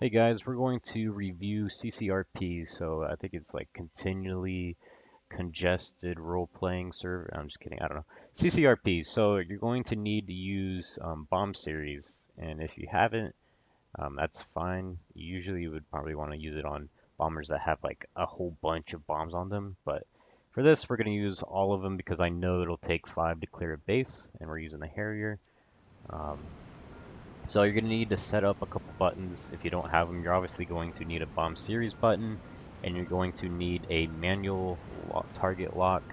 Hey guys, we're going to review CCRP. So I think it's like continually congested role-playing server. I'm just kidding. I don't know. CCRP. So you're going to need to use bomb series, and if you haven't, that's fine. Usually you would probably want to use it on bombers that have like a whole bunch of bombs on them. But for this, we're going to use all of them because I know it'll take 5 to clear a base, and we're using the Harrier. Um, So you're going to need to set up a couple buttons. If you don't have them, you're obviously going to need a bomb series button, and you're going to need a manual target lock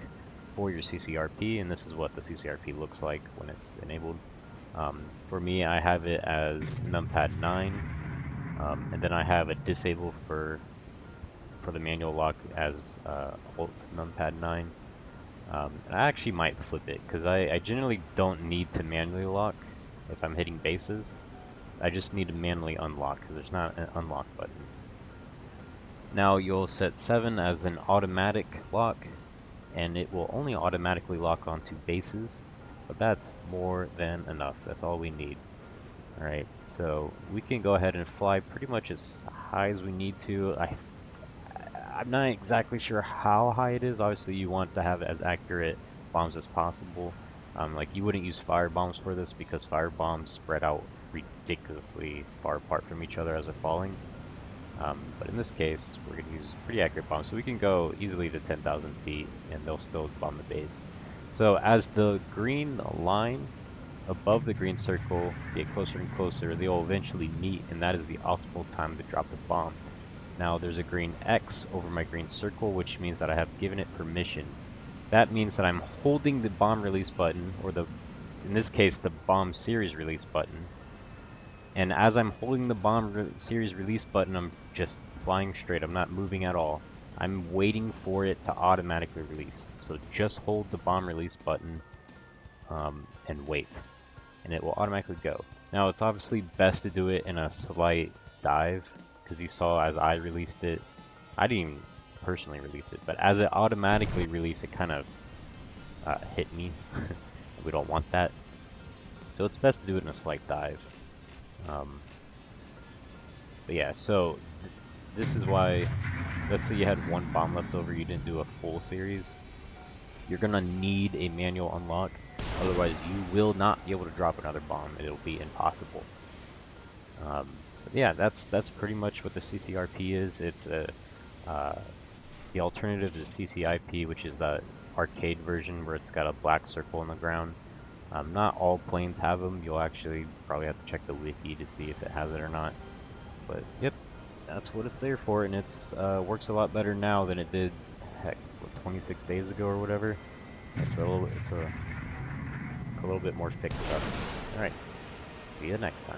for your CCRP, and this is what the CCRP looks like when it's enabled. For me, I have it as numpad 9, and then I have a disable for the manual lock as alt numpad 9. And I actually might flip it because I generally don't need to manually lock if I'm hitting bases. I just need to manually unlock because there's not an unlock button. Now you'll set 7 as an automatic lock, and it will only automatically lock onto bases, but that's more than enough. That's all we need. Alright, so we can go ahead and fly pretty much as high as we need to. I'm not exactly sure how high it is. Obviously you want to have as accurate bombs as possible. Like you wouldn't use fire bombs for this because fire bombs spread out ridiculously far apart from each other as they're falling. But in this case, we're going to use pretty accurate bombs. So we can go easily to 10,000 feet and they'll still bomb the base. So as the green line above the green circle get closer and closer, they'll eventually meet, and that is the optimal time to drop the bomb. Now there's a green X over my green circle, which means that I have given it permission. That means that I'm holding the bomb release button, or in this case, the bomb series release button. And as I'm holding the bomb series release button, I'm just flying straight. I'm not moving at all. I'm waiting for it to automatically release. So just hold the bomb release button and wait, and it will automatically go. Now it's obviously best to do it in a slight dive, because you saw as I released it, I didn't even personally release it, but as it automatically released, it kind of hit me. We don't want that. So it's best to do it in a slight dive. But yeah, so this is why, let's say you had one bomb left over, you didn't do a full series. You're gonna need a manual unlock, otherwise you will not be able to drop another bomb. It'll be impossible. But yeah, that's pretty much what the CCRP is. It's the alternative to the CCIP, which is the arcade version where it's got a black circle on the ground. Not all planes have them. You'll actually probably have to check the wiki to see if it has it or not. But yep, that's what it's there for, and it's works a lot better now than it did, heck, what, 26 days ago or whatever. It's a little bit more fixed up. All right, see you next time.